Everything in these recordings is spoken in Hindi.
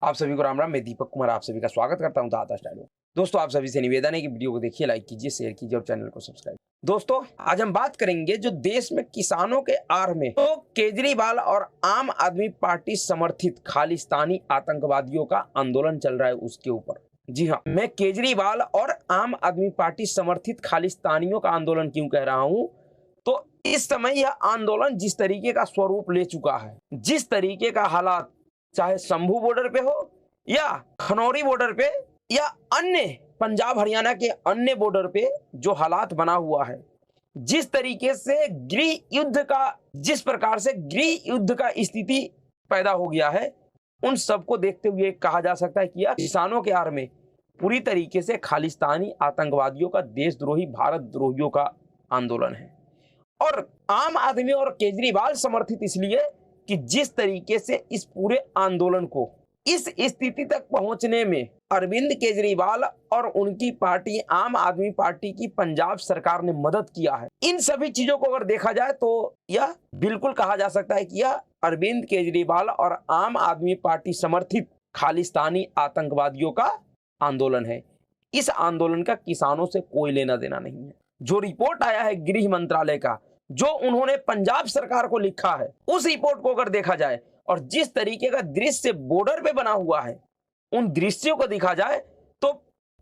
आप सभी को राम राम। मैं दीपक कुमार आप सभी का स्वागत करता हूं दाता स्टाइल में। दोस्तों, आप सभी से निवेदन है कि वीडियो को देखिए, लाइक कीजिए, शेयर कीजिए और चैनल को सब्सक्राइब। दोस्तों, आज हम बात करेंगे जो देश में किसानों के आड़ में तो केजरीवाल और आम आदमी पार्टी समर्थित खालिस्तानी आतंकवादियों का आंदोलन चल रहा है उसके ऊपर। जी हाँ, मैं केजरीवाल और आम आदमी पार्टी समर्थित खालिस्तानियों का आंदोलन क्यों कह रहा हूँ, तो इस समय यह आंदोलन जिस तरीके का स्वरूप ले चुका है, जिस तरीके का हालात, चाहे शंभू बॉर्डर पे हो या खनौरी बॉर्डर पे या अन्य पंजाब हरियाणा के अन्य बॉर्डर पे जो हालात बना हुआ है, जिस तरीके से गृह युद्ध का जिस प्रकार से गृह युद्ध का स्थिति पैदा हो गया है, उन सबको देखते हुए कहा जा सकता है कि यह किसानों के आड़ में पूरी तरीके से खालिस्तानी आतंकवादियों का, देशद्रोही भारत द्रोहियों का आंदोलन है। और आम आदमी और केजरीवाल समर्थित इसलिए कि जिस तरीके से इस पूरे आंदोलन को इस स्थिति तक पहुंचने में अरविंद केजरीवाल और उनकी पार्टी आम आदमी पार्टी की पंजाब सरकार ने मदद किया है, इन सभी चीजों को अगर देखा जाए तो यह बिल्कुल कहा जा सकता है कि यह अरविंद केजरीवाल और आम आदमी पार्टी समर्थित खालिस्तानी आतंकवादियों का आंदोलन है। इस आंदोलन का किसानों से कोई लेना देना नहीं है। जो रिपोर्ट आया है गृह मंत्रालय का, जो उन्होंने पंजाब सरकार को लिखा है, उस रिपोर्ट को अगर देखा जाए और जिस तरीके का दृश्य बॉर्डर पे बना हुआ है, उन दृश्यों को देखा जाए तो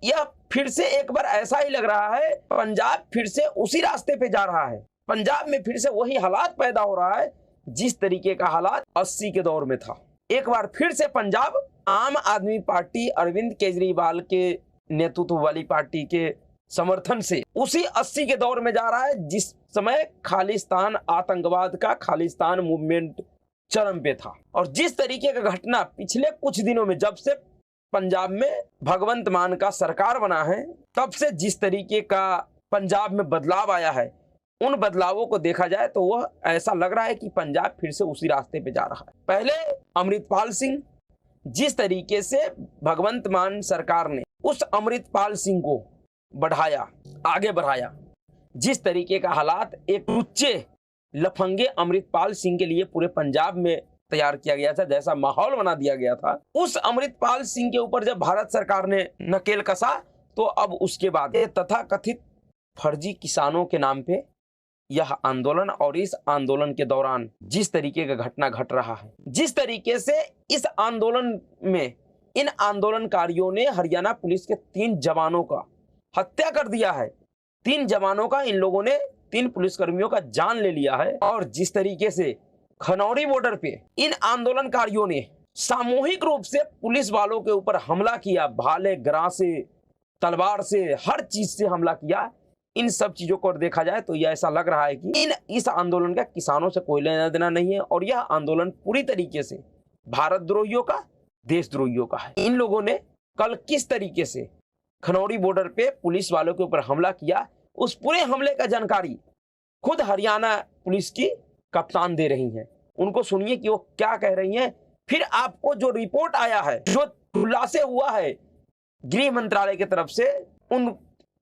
यह फिर से एक बार ऐसा ही लग रहा है, पंजाब फिर से उसी रास्ते पे जा रहा है। पंजाब में फिर से वही हालात पैदा हो रहा है जिस तरीके का हालात 80 के दौर में था। एक बार फिर से पंजाब आम आदमी पार्टी अरविंद केजरीवाल के नेतृत्व वाली पार्टी के समर्थन से उसी 80 के दौर में जा रहा है, जिस समय खालिस्तान आतंकवाद का खालिस्तान मूवमेंट चरम पे था। और जिस तरीके का घटना पिछले कुछ दिनों में, जब से पंजाब में भगवंत मान का सरकार बना है, तब से जिस तरीके का पंजाब में बदलाव आया है, उन बदलावों को देखा जाए तो वह ऐसा लग रहा है कि पंजाब फिर से उसी रास्ते पे जा रहा है। पहले अमृतपाल सिंह, जिस तरीके से भगवंत मान सरकार ने उस अमृतपाल सिंह को बढ़ाया, आगे बढ़ाया, जिस तरीके का हालात एक लुच्चे लफंगे अमृतपाल सिंह के लिए पूरे पंजाब में तैयार किया गया था, जैसा माहौल बना दिया गया था, उस अमृतपाल सिंह के ऊपर जब भारत सरकार ने नकेल कसा, तो अब उसके बाद तथाकथित फर्जी किसानों के नाम पे यह आंदोलन, और इस आंदोलन के दौरान जिस तरीके का घटना घट रहा है, जिस तरीके से इस आंदोलन में इन आंदोलनकारियों ने हरियाणा पुलिस के 3 जवानों का हत्या कर दिया है, 3 जवानों का, इन लोगों ने 3 पुलिसकर्मियों का जान ले लिया है। और जिस तरीके से खनौरी बॉर्डर पे इन आंदोलनकारियों ने सामूहिक रूप से पुलिस वालों के ऊपर हमला किया, भाले गरां से, तलवार से, हर चीज से हमला किया, इन सब चीजों को देखा जाए तो यह ऐसा लग रहा है कि इस आंदोलन का किसानों से कोई लेना देना नहीं है। और यह आंदोलन पूरी तरीके से भारत द्रोहियों का, देशद्रोहियों का है। इन लोगों ने कल किस तरीके से खनौरी बॉर्डर पे पुलिस वालों के ऊपर हमला किया, उस पूरे हमले का जानकारी खुद हरियाणा पुलिस की कप्तान दे रही हैं। उनको सुनिए कि वो क्या कह रही हैं। फिर आपको जो रिपोर्ट आया है, जो खुलासे हुआ है गृह मंत्रालय की तरफ से,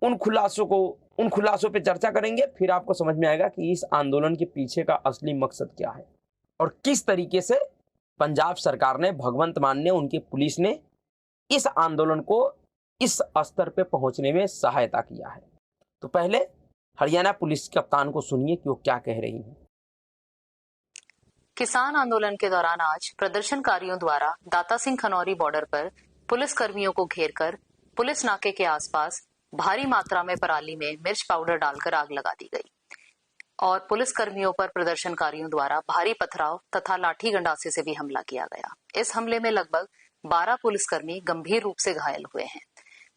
उन खुलासों पे चर्चा करेंगे। फिर आपको समझ में आएगा कि इस आंदोलन के पीछे का असली मकसद क्या है और किस तरीके से पंजाब सरकार ने, भगवंत मान ने, उनकी पुलिस ने इस आंदोलन को इस स्तर पे पहुंचने में सहायता किया है। तो पहले हरियाणा पुलिस कप्तान को सुनिए कि वो क्या कह रही हैं। किसान आंदोलन के दौरान आज प्रदर्शनकारियों द्वारा दाता सिंह खनौरी बॉर्डर पर पुलिस कर्मियों को घेरकर पुलिस नाके के आसपास भारी मात्रा में पराली में मिर्च पाउडर डालकर आग लगा दी गई और पुलिस कर्मियों पर प्रदर्शनकारियों द्वारा भारी पथराव तथा लाठी गंडासे से भी हमला किया गया। इस हमले में लगभग 12 पुलिसकर्मी गंभीर रूप से घायल हुए हैं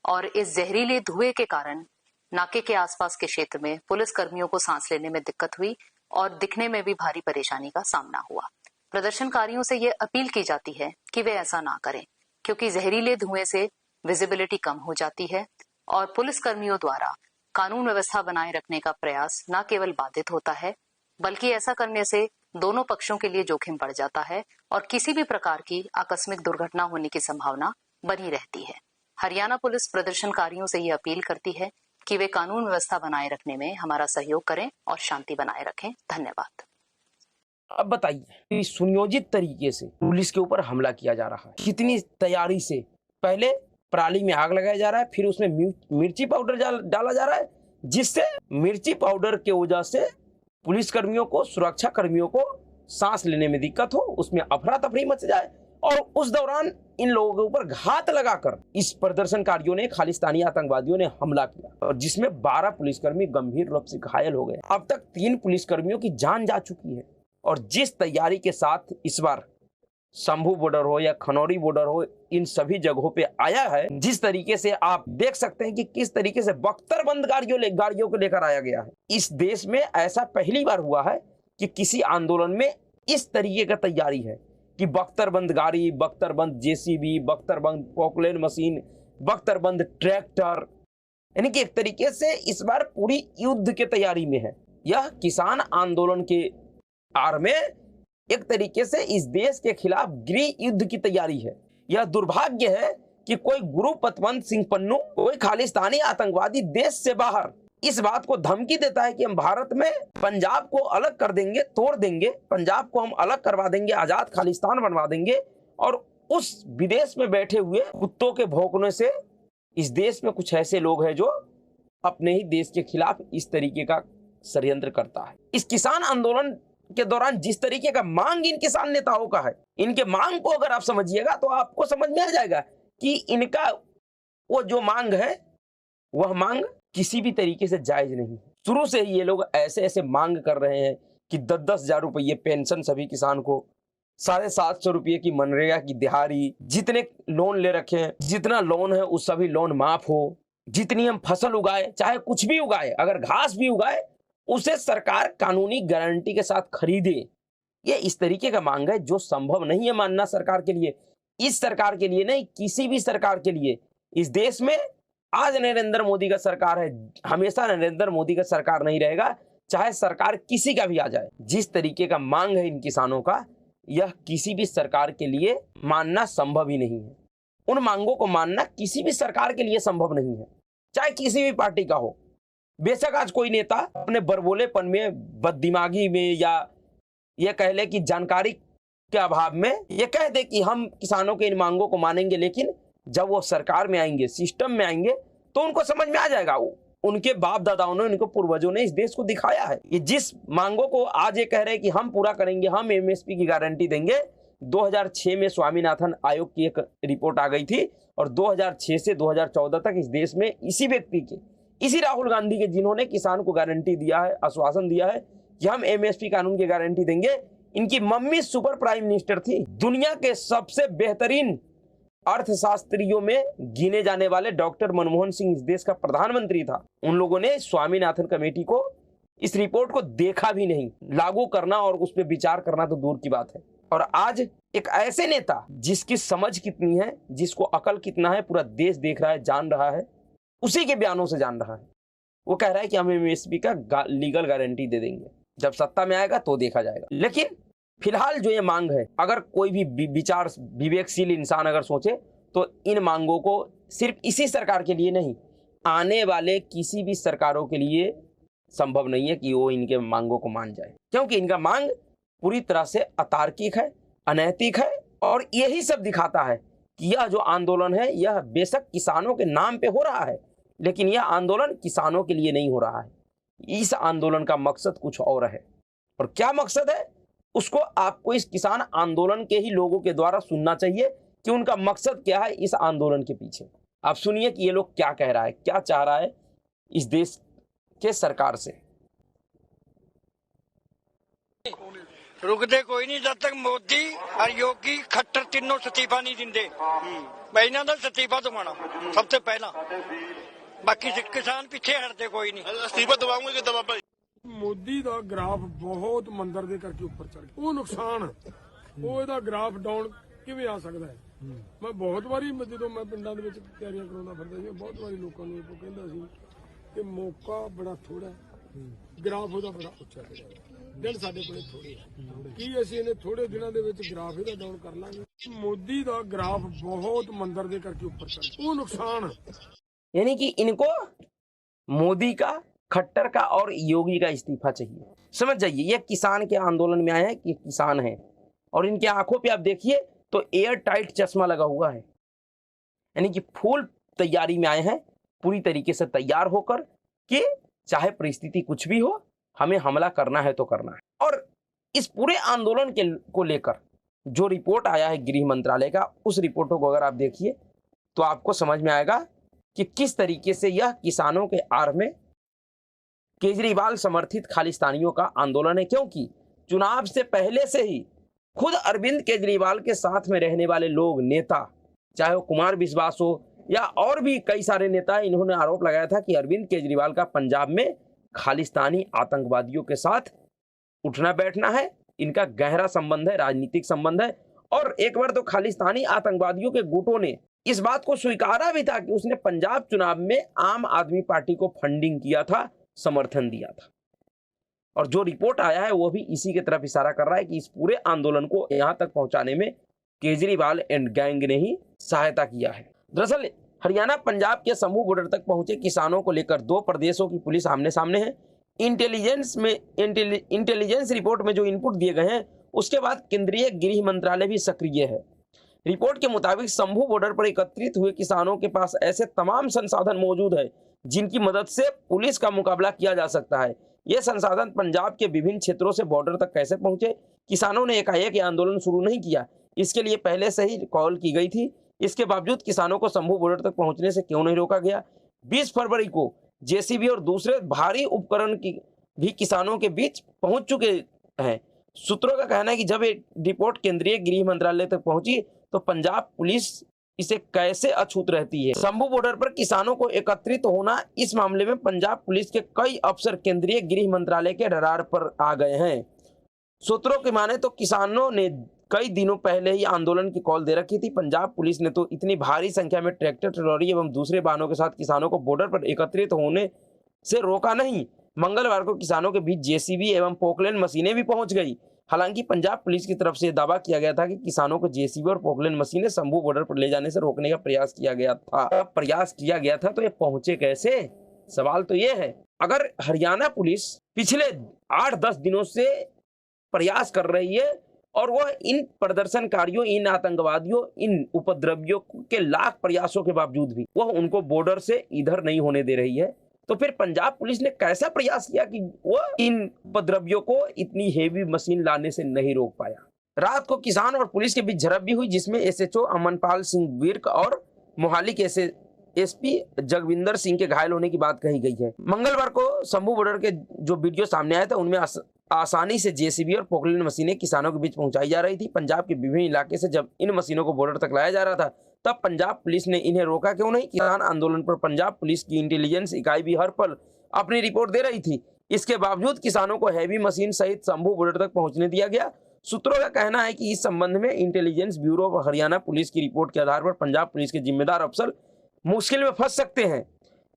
और इस जहरीले धुएं के कारण नाके के आसपास के क्षेत्र में पुलिस कर्मियों को सांस लेने में दिक्कत हुई और दिखने में भी भारी परेशानी का सामना हुआ। प्रदर्शनकारियों से यह अपील की जाती है कि वे ऐसा ना करें, क्योंकि जहरीले धुएं से विजिबिलिटी कम हो जाती है और पुलिस कर्मियों द्वारा कानून व्यवस्था बनाए रखने का प्रयास न केवल बाधित होता है, बल्कि ऐसा करने से दोनों पक्षों के लिए जोखिम बढ़ जाता है और किसी भी प्रकार की आकस्मिक दुर्घटना होने की संभावना बनी रहती है। हरियाणा पुलिस प्रदर्शनकारियों से यह अपील करती है कि वे कानून व्यवस्था बनाए रखने में हमारा सहयोग करें और शांति बनाए रखें। धन्यवाद। अब बताइए, सुनियोजित तरीके से पुलिस के ऊपर हमला किया जा रहा है, कितनी तैयारी से। पहले पराली में आग लगाया जा रहा है, फिर उसमें मिर्ची पाउडर डाला जा रहा है, जिससे मिर्ची पाउडर के वजह से पुलिस कर्मियों को, सुरक्षा कर्मियों को सांस लेने में दिक्कत हो, उसमें अफरा तफरी मच जाए। और उस दौरान इन लोगों के ऊपर घात लगाकर इस प्रदर्शनकारियों ने, खालिस्तानी आतंकवादियों ने हमला किया, और जिसमें 12 पुलिसकर्मी गंभीर रूप से घायल हो गए। अब तक 3 पुलिसकर्मियों की जान जा चुकी है। और जिस तैयारी के साथ इस बार शंभू बॉर्डर हो या खनौरी बॉर्डर हो, इन सभी जगहों पे आया है, जिस तरीके से आप देख सकते हैं कि किस तरीके से बख्तरबंद गाड़ियों को लेकर आया गया है। इस देश में ऐसा पहली बार हुआ है कि किसी आंदोलन में इस तरीके का तैयारी है कि बख्तरबंद गाड़ी, बख्तरबंद जेसीबी, बख्तरबंद पोकलेन मशीन, बख्तरबंद ट्रैक्टर, यानी कि एक तरीके से इस बार पूरी युद्ध की तैयारी में है। यह किसान आंदोलन के आड़ में एक तरीके से इस देश के खिलाफ गृह युद्ध की तैयारी है। यह दुर्भाग्य है कि कोई गुरु पतवंत सिंह पन्नू, कोई खालिस्तानी आतंकवादी देश से बाहर इस बात को धमकी देता है कि हम भारत में पंजाब को अलग कर देंगे, तोड़ देंगे, पंजाब को हम अलग करवा देंगे, आजाद खालिस्तान बनवा देंगे। और उस विदेश में बैठे हुए कुत्तों के भौंकने से इस देश में कुछ ऐसे लोग हैं जो अपने ही देश के खिलाफ इस तरीके का षड्यंत्र करता है। इस किसान आंदोलन के दौरान जिस तरीके का मांग इन किसान नेताओं का है, इनके मांग को अगर आप समझिएगा तो आपको समझ में आ जाएगा कि इनका वो जो मांग है, वह मांग किसी भी तरीके से जायज नहीं है। शुरू से ही ये लोग ऐसे ऐसे मांग कर रहे हैं कि 10-10 हजार रुपये पेंशन सभी किसान को, 750 रुपये की मनरेगा की दिहाड़ी, जितने लोन ले रखे हैं, जितना लोन है उस सभी लोन माफ हो, जितनी हम फसल उगाए, चाहे कुछ भी उगाए, अगर घास भी उगाए उसे सरकार कानूनी गारंटी के साथ खरीदे। ये इस तरीके का मांग है जो संभव नहीं है मानना सरकार के लिए। इस सरकार के लिए नहीं, किसी भी सरकार के लिए। इस देश में आज नरेंद्र मोदी का सरकार है, हमेशा नरेंद्र मोदी का सरकार नहीं रहेगा, चाहे सरकार किसी का भी आ जाए। जिस तरीके का मांग है इन किसानों का, यह किसी भी सरकार के लिए मानना संभव ही नहीं है। उन मांगों को मानना किसी भी सरकार के लिए संभव नहीं है, चाहे किसी भी पार्टी का हो। बेशक आज कोई नेता अपने बरबोलेपन में, बददिमागी में, या ये कह ले कि जानकारी के अभाव में ये कह दे कि हम किसानों के इन मांगों को मानेंगे, लेकिन जब वो सरकार में आएंगे, सिस्टम में आएंगे, तो उनको समझ में आ जाएगा। उनके बाप दादाओं ने, उनके पूर्वजों ने इस देश को दिखाया है। ये जिस मांगों को आज ये कह रहे हैं कि हम पूरा करेंगे, हम एमएसपी की गारंटी देंगे। 2006 में स्वामीनाथन आयोग की एक रिपोर्ट आ गई थी, और 2006 से 2014 तक इस देश में इसी व्यक्ति के, इसी राहुल गांधी के, जिन्होंने किसान को गारंटी दिया है, आश्वासन दिया है कि हम एमएसपी कानून की गारंटी देंगे। इनकी मम्मी सुपर प्राइम मिनिस्टर थी। दुनिया के सबसे बेहतरीन अर्थशास्त्रियों में गिने जाने वाले डॉक्टर मनमोहन सिंह इस देश का प्रधानमंत्री था। उन लोगों ने स्वामीनाथन कमेटी को, इस रिपोर्ट को देखा भी नहीं। लागू करना और उस पर विचार करना तो दूर की बात है। और आज एक ऐसे नेता जिसकी समझ कितनी है, जिसको अकल कितना है, पूरा देश देख रहा है, जान रहा है, उसी के बयानों से जान रहा है। वो कह रहा है कि हम एमएसपी का लीगल गारंटी दे देंगे, जब सत्ता में आएगा तो देखा जाएगा। लेकिन फिलहाल जो ये मांग है, अगर कोई भी विचार विवेकशील इंसान अगर सोचे, तो इन मांगों को सिर्फ इसी सरकार के लिए नहीं, आने वाले किसी भी सरकारों के लिए संभव नहीं है कि वो इनके मांगों को मान जाए, क्योंकि इनका मांग पूरी तरह से अतार्किक है, अनैतिक है। और यही सब दिखाता है कि यह जो आंदोलन है, यह बेशक किसानों के नाम पे हो रहा है, लेकिन यह आंदोलन किसानों के लिए नहीं हो रहा है। इस आंदोलन का मकसद कुछ और है। और क्या मकसद है, उसको आपको इस किसान आंदोलन के ही लोगों के द्वारा सुनना चाहिए कि उनका मकसद क्या है इस आंदोलन के पीछे। आप सुनिए कि ये लोग क्या कह रहा है, क्या चाह रहा है इस देश के सरकार से। रुकते कोई नहीं जब तक मोदी और योगी खट्टर तीनों इस्तीफा नहीं दिंदे। मैं इन्हां दा इस्तीफा दवाना सबसे पहला, बाकी किसान पीछे हटते कोई नहीं। इस्तीफा दवाऊंगे कि दवा भाई। ਮੋਦੀ ਦਾ ਗ੍ਰਾਫ ਬਹੁਤ ਮੰਦਰ ਦੇ ਕਰਕੇ ਉੱਪਰ ਚੜ ਗਿਆ। ਉਹ ਨੁਕਸਾਨ ਉਹ ਇਹਦਾ ਗ੍ਰਾਫ ਡਾਊਨ ਕਿਵੇਂ ਆ ਸਕਦਾ ਹੈ। ਮੈਂ ਬਹੁਤ ਵਾਰੀ ਜਦੋਂ ਮੈਂ ਪਿੰਡਾਂ ਦੇ ਵਿੱਚ ਤਿਆਰੀਆਂ ਕਰਾਉਂਦਾ ਫਿਰਦਾ ਸੀ, ਬਹੁਤ ਵਾਰੀ ਲੋਕਾਂ ਨੂੰ ਇਹ ਕਹਿੰਦਾ ਸੀ ਕਿ ਮੌਕਾ ਬੜਾ ਥੋੜਾ, ਗ੍ਰਾਫ ਉਹਦਾ ਬੜਾ ਉੱਚਾ ਚੜਿਆ, ਦਿਨ ਸਾਡੇ ਕੋਲੇ ਥੋੜੇ ਆ। ਕੀ ਅਸੀਂ ਇਹਨੇ ਥੋੜੇ ਦਿਨਾਂ ਦੇ ਵਿੱਚ ਗ੍ਰਾਫ ਇਹਦਾ ਡਾਊਨ ਕਰ ਲਾਂਗੇ। ਮੋਦੀ ਦਾ ਗ੍ਰਾਫ ਬਹੁਤ ਮੰਦਰ ਦੇ ਕਰਕੇ ਉੱਪਰ ਚੜ ਗਿਆ। ਉਹ ਨੁਕਸਾਨ यानी कि इनको मोदी का खट्टर का और योगी का इस्तीफा चाहिए। समझ जाइए, ये किसान के आंदोलन में आए हैं कि किसान हैं और इनके आंखों पे आप देखिए तो एयर टाइट चश्मा लगा हुआ है, यानी कि फुल तैयारी में आए हैं, पूरी तरीके से तैयार होकर कि चाहे परिस्थिति कुछ भी हो, हमें हमला करना है तो करना है। और इस पूरे आंदोलन को लेकर जो रिपोर्ट आया है गृह मंत्रालय का, उस रिपोर्टों को अगर आप देखिए तो आपको समझ में आएगा कि किस तरीके से यह किसानों के आड़ में केजरीवाल समर्थित खालिस्तानियों का आंदोलन है। क्योंकि चुनाव से पहले से ही खुद अरविंद केजरीवाल के साथ में रहने वाले लोग, नेता, चाहे वो कुमार विश्वास हो या और भी कई सारे नेता, इन्होंने आरोप लगाया था कि अरविंद केजरीवाल का पंजाब में खालिस्तानी आतंकवादियों के साथ उठना बैठना है, इनका गहरा संबंध है, राजनीतिक संबंध है। और एक बार तो खालिस्तानी आतंकवादियों के गुटों ने इस बात को स्वीकारा भी था कि उसने पंजाब चुनाव में आम आदमी पार्टी को फंडिंग किया था, समर्थन दिया था। और जो रिपोर्ट आया है वो भी इसी की तरफ इशारा कर रहा है कि इस पूरे आंदोलन को यहां तक पहुंचाने में केजरीवाल एंड गैंग ने ही सहायता किया है। दरअसल हरियाणा पंजाब के समूह बॉर्डर तक पहुंचे किसानों को लेकर दो प्रदेशों की पुलिस आमने सामने है। इंटेलिजेंस रिपोर्ट में जो इनपुट दिए गए हैं उसके बाद केंद्रीय गृह मंत्रालय भी सक्रिय है। रिपोर्ट के मुताबिक शंभू बॉर्डर पर एकत्रित हुए किसानों के पास ऐसे तमाम संसाधन मौजूद है जिनकी मदद से पुलिस का मुकाबला किया जा सकता है। ये संसाधन पंजाब के विभिन्न क्षेत्रों से बॉर्डर तक कैसे पहुंचे? किसानों ने एकाएक आंदोलन शुरू नहीं किया, इसके लिए पहले से ही कॉल की गई थी। इसके बावजूद किसानों को शंभू बॉर्डर तक पहुंचने से क्यों नहीं रोका गया? 20 फरवरी को जेसीबी और दूसरे भारी उपकरण की भी किसानों के बीच पहुंच चुके हैं। सूत्रों का कहना है कि जब ये रिपोर्ट केंद्रीय गृह मंत्रालय तक पहुंची तो पंजाब पुलिस इसे कैसे अछूत रहती है। शंभू बॉर्डर पर किसानों को एकत्रित होना, इस मामले में पंजाब पुलिस के कई अफसर केंद्रीय गृह मंत्रालय के रडार पर आ गए हैं। सूत्रों की माने तो किसानों ने कई दिनों पहले ही आंदोलन की कॉल दे रखी थी। पंजाब पुलिस ने तो इतनी भारी संख्या में ट्रैक्टर, ट्रॉली एवं दूसरे वाहनों के साथ किसानों को बॉर्डर पर एकत्रित होने से रोका नहीं। मंगलवार को किसानों के बीच जेसीबी एवं पोकलैंड मशीनें भी पहुंच गई। हालांकि पंजाब पुलिस की तरफ से दावा किया गया था कि किसानों को जेसीबी और पोकलैंड मशीनें शंभू बॉर्डर पर ले जाने से रोकने का प्रयास किया गया था। तो ये पहुंचे कैसे? सवाल तो ये है। अगर हरियाणा पुलिस पिछले 8-10 दिनों से प्रयास कर रही है और वह इन प्रदर्शनकारियों, इन आतंकवादियों, इन उपद्रवियों के लाख प्रयासों के बावजूद भी वह उनको बॉर्डर से इधर नहीं होने दे रही है, तो फिर पंजाब पुलिस ने कैसा प्रयास किया कि वह इन उपद्रवियों को इतनी हेवी मशीन लाने से नहीं रोक पाया। रात को किसान और पुलिस के बीच झड़प भी हुई, जिसमें एसएचओ अमनपाल सिंह विर्क और मोहाली के एसपी जगविंदर सिंह के घायल होने की बात कही गई है। मंगलवार को शंभू बॉर्डर के जो वीडियो सामने आया था उनमें आसानी से जेसीबी और पोकलैंड मशीनें किसानों के बीच पहुंचाई जा रही थी। पंजाब के विभिन्न इलाके से जब इन मशीनों को बॉर्डर तक लाया जा रहा था तब पंजाब पुलिस ने इन्हें रोका क्यों नहीं? किसान आंदोलन पर पंजाब पुलिस की इंटेलिजेंस इकाई भी हर पल अपनी रिपोर्ट दे रही थी। इसके बावजूद किसानों को हैवी मशीन सहित शंभू बॉर्डर तक पहुंचने दिया गया। सूत्रों का कहना है कि इस संबंध में इंटेलिजेंस ब्यूरो और हरियाणा पुलिस की रिपोर्ट के आधार पर पंजाब पुलिस के जिम्मेदार अफसर मुश्किल में फंस सकते हैं।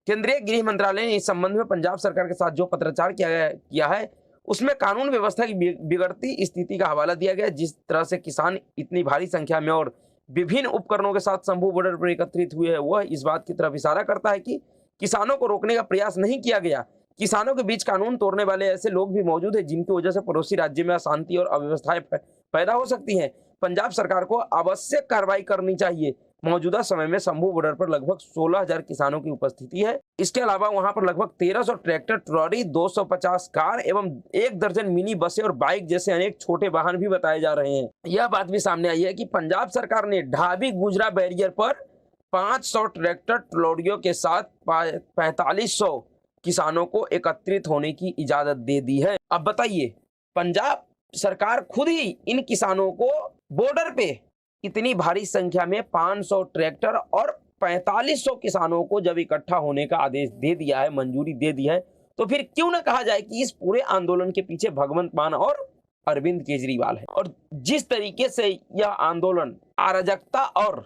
केंद्रीय गृह मंत्रालय ने इस संबंध में पंजाब सरकार के साथ जो पत्राचार किया है उसमें कानून व्यवस्था की बिगड़ती स्थिति का हवाला दिया गया। जिस तरह से किसान इतनी भारी संख्या में और विभिन्न उपकरणों के साथ शंभू बॉर्डर पर एकत्रित हुए हैं, वह इस बात की तरफ इशारा करता है कि किसानों को रोकने का प्रयास नहीं किया गया। किसानों के बीच कानून तोड़ने वाले ऐसे लोग भी मौजूद हैं जिनकी वजह से पड़ोसी राज्य में अशांति और अव्यवस्थाएं पैदा हो सकती हैं। पंजाब सरकार को आवश्यक कार्रवाई करनी चाहिए। मौजूदा समय में शंभू बॉर्डर पर लगभग 16,000 किसानों की उपस्थिति है। इसके अलावा वहां पर लगभग 1300 ट्रैक्टर, ट्रॉली, 250 कार एवं 1 दर्जन मिनी बसें और बाइक जैसे अनेक छोटे वाहन भी बताए जा रहे हैं। यह बात भी सामने आई है कि पंजाब सरकार ने ढाबी गुजरा बैरियर पर 500 ट्रैक्टर, ट्रॉलियों के साथ 4500 किसानों को एकत्रित होने की इजाजत दे दी है। अब बताइए, पंजाब सरकार खुद ही इन किसानों को बॉर्डर पे इतनी भारी संख्या में 500 ट्रैक्टर और 4500 किसानों को जब इकट्ठा होने का आदेश दे दिया है, मंजूरी दे दी है, तो फिर क्यों ना कहा जाए कि इस पूरे आंदोलन के पीछे भगवंत मान और अरविंद केजरीवाल है। और जिस तरीके से यह आंदोलन अराजकता और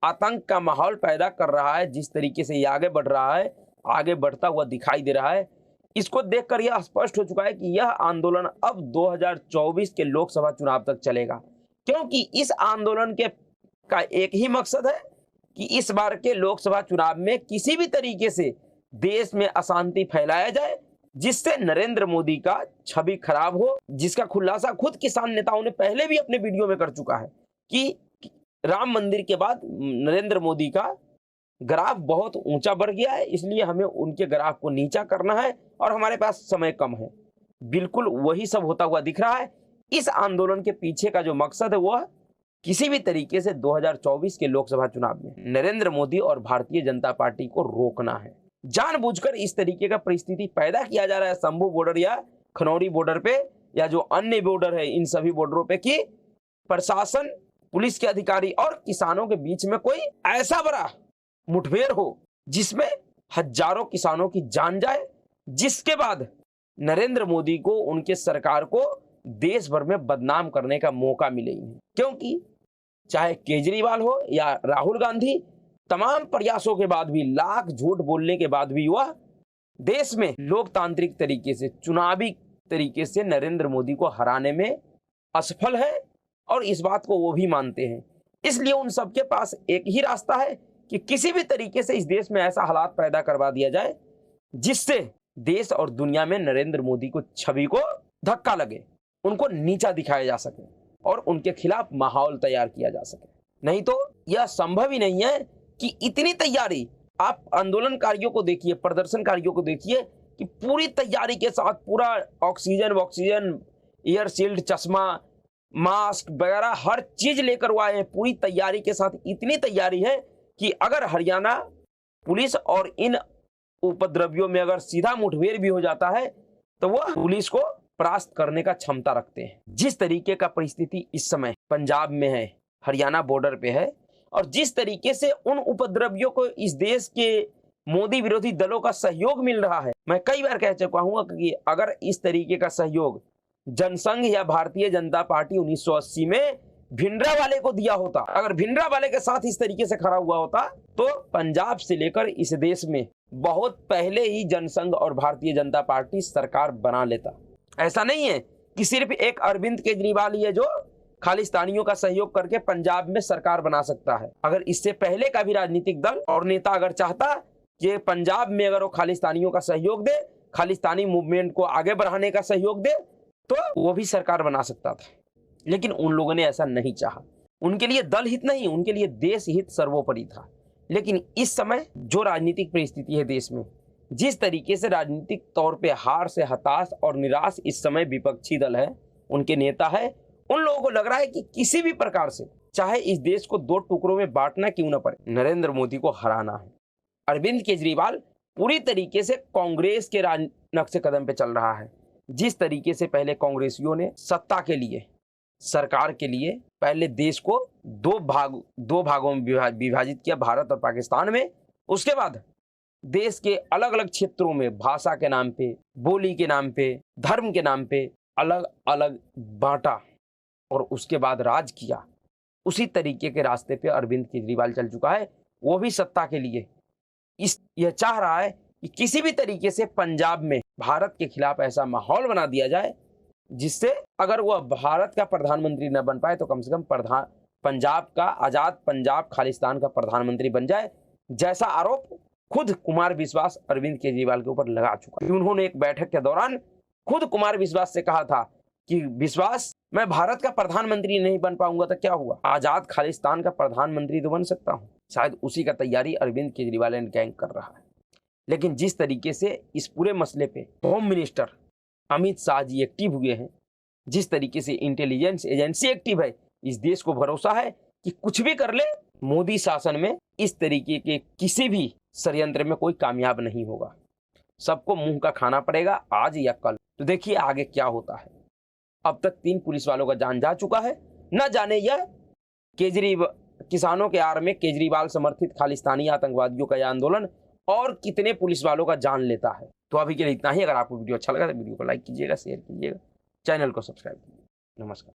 आतंक का माहौल पैदा कर रहा है, जिस तरीके से ये आगे बढ़ रहा है, आगे बढ़ता हुआ दिखाई दे रहा है, इसको देखकर यह स्पष्ट हो चुका है कि यह आंदोलन अब 2024 के लोकसभा चुनाव तक चलेगा। क्योंकि इस आंदोलन का एक ही मकसद है कि इस बार के लोकसभा चुनाव में किसी भी तरीके से देश में अशांति फैलाया जाए, जिससे नरेंद्र मोदी का छवि खराब हो, जिसका खुलासा खुद किसान नेताओं ने पहले भी अपने वीडियो में कर चुका है कि राम मंदिर के बाद नरेंद्र मोदी का ग्राफ बहुत ऊंचा बढ़ गया है, इसलिए हमें उनके ग्राफ को नीचा करना है और हमारे पास समय कम है। बिल्कुल वही सब होता हुआ दिख रहा है। इस आंदोलन के पीछे का जो मकसद है वह किसी भी तरीके से 2024 के लोकसभा चुनाव में नरेंद्र मोदी और भारतीय जनता पार्टी को रोकना है। जानबूझकर इस तरीके का परिस्थिति पैदा किया जा रहा है शंभू बॉर्डर या खनौरी बॉर्डर पे या जो अन्य बॉर्डर है इन सभी बॉर्डरों पे कि प्रशासन, पुलिस के अधिकारी और किसानों के बीच में कोई ऐसा बड़ा मुठभेड़ हो जिसमें हजारों किसानों की जान जाए, जिसके बाद नरेंद्र मोदी को, उनके सरकार को देश भर में बदनाम करने का मौका मिले ही नहीं। क्योंकि चाहे केजरीवाल हो या राहुल गांधी, तमाम प्रयासों के बाद भी, लाख झूठ बोलने के बाद भी वह देश में लोकतांत्रिक तरीके से, चुनावी तरीके से नरेंद्र मोदी को हराने में असफल है और इस बात को वो भी मानते हैं। इसलिए उन सबके पास एक ही रास्ता है कि किसी भी तरीके से इस देश में ऐसा हालात पैदा करवा दिया जाए जिससे देश और दुनिया में नरेंद्र मोदी को छवि को धक्का लगे, उनको नीचा दिखाया जा सके और उनके खिलाफ माहौल तैयार किया जा सके। नहीं तो यह संभव ही नहीं है कि इतनी तैयारी, आप आंदोलनकारियों को देखिए, प्रदर्शनकारियों को देखिए कि पूरी तैयारी के साथ पूरा ऑक्सीजन, एयर शील्ड, चश्मा, मास्क वगैरह हर चीज लेकर वो आए हैं पूरी तैयारी के साथ। इतनी तैयारी है कि अगर हरियाणा पुलिस और इन उपद्रवियों में अगर सीधा मुठभेड़ भी हो जाता है तो वह पुलिस को परास्त करने का क्षमता रखते हैं। जिस तरीके का परिस्थिति इस समय पंजाब में है, हरियाणा बॉर्डर पे है, और जिस तरीके से उन उपद्रवियों को इस देश के मोदी विरोधी दलों का सहयोग मिल रहा है, मैं कई बार कह चुका हूं कि अगर इस तरीके का सहयोग जनसंघ या भारतीय जनता पार्टी 1980 में भिंडरावाले को दिया होता, अगर भिंडरावाले के साथ इस तरीके से खड़ा हुआ होता तो पंजाब से लेकर इस देश में बहुत पहले ही जनसंघ और भारतीय जनता पार्टी सरकार बना लेता। ऐसा नहीं है कि सिर्फ एक अरविंद केजरीवाल ही है जो खालिस्तानियों का सहयोग करके पंजाब में सरकार बना सकता है। अगर इससे पहले का भी राजनीतिक दल और नेता अगर चाहता कि पंजाब में अगर वो खालिस्तानियों का सहयोग दे, खालिस्तानी मूवमेंट को आगे बढ़ाने का सहयोग दे, तो वो भी सरकार बना सकता था। लेकिन उन लोगों ने ऐसा नहीं चाहा। उनके लिए दल हित नहीं, उनके लिए देश हित सर्वोपरि था। लेकिन इस समय जो राजनीतिक परिस्थिति है देश में, जिस तरीके से राजनीतिक तौर पे हार से हताश और निराश इस समय विपक्षी दल है, उनके नेता है, उन लोगों को लग रहा है कि किसी भी प्रकार से, चाहे इस देश को दो टुकड़ों में बांटना क्यों न पड़े, नरेंद्र मोदी को हराना है। अरविंद केजरीवाल पूरी तरीके से कांग्रेस के नक्शे कदम पे चल रहा है। जिस तरीके से पहले कांग्रेसियों ने सत्ता के लिए, सरकार के लिए पहले देश को दो भागों में विभाजित किया, भारत और पाकिस्तान में। उसके बाद देश के अलग अलग क्षेत्रों में भाषा के नाम पे, बोली के नाम पे, धर्म के नाम पे अलग अलग बांटा और उसके बाद राज किया। उसी तरीके के रास्ते पे अरविंद केजरीवाल चल चुका है। वो भी सत्ता के लिए यह चाह रहा है कि किसी भी तरीके से पंजाब में भारत के खिलाफ ऐसा माहौल बना दिया जाए जिससे अगर वह भारत का प्रधानमंत्री न बन पाए तो कम से कम पंजाब का, आजाद पंजाब खालिस्तान का प्रधानमंत्री बन जाए, जैसा आरोप खुद कुमार विश्वास अरविंद केजरीवाल के ऊपर लगा चुका है। उन्होंने एक बैठक के दौरान खुद कुमार विश्वास से कहा था कि विश्वास, मैं भारत का प्रधानमंत्री नहीं बन पाऊंगा तो क्या हुआ, आजाद खालिस्तान का प्रधानमंत्री तो बन सकता हूं। शायद उसी का तैयारी अरविंद केजरीवाल एंड गैंग कर रहा है। लेकिन जिस तरीके से इस पूरे मसले पे home minister Amit Shah ji active हुए हैं, जिस तरीके से इंटेलिजेंस एजेंसी एक्टिव है, इस देश को भरोसा है कि कुछ भी कर ले, मोदी शासन में इस तरीके के किसी भी षड्यंत्र में कोई कामयाब नहीं होगा। सबको मुंह का खाना पड़ेगा आज या कल। तो देखिए आगे क्या होता है। अब तक 3 पुलिस वालों का जान जा चुका है। न जाने यह किसानों के आड़ में केजरीवाल समर्थित खालिस्तानी आतंकवादियों का यह आंदोलन और कितने पुलिस वालों का जान लेता है। तो अभी के लिए इतना ही। अगर आपको वीडियो अच्छा लगा तो वीडियो को लाइक कीजिएगा, शेयर कीजिएगा, चैनल को सब्सक्राइब कीजिएगा। नमस्कार।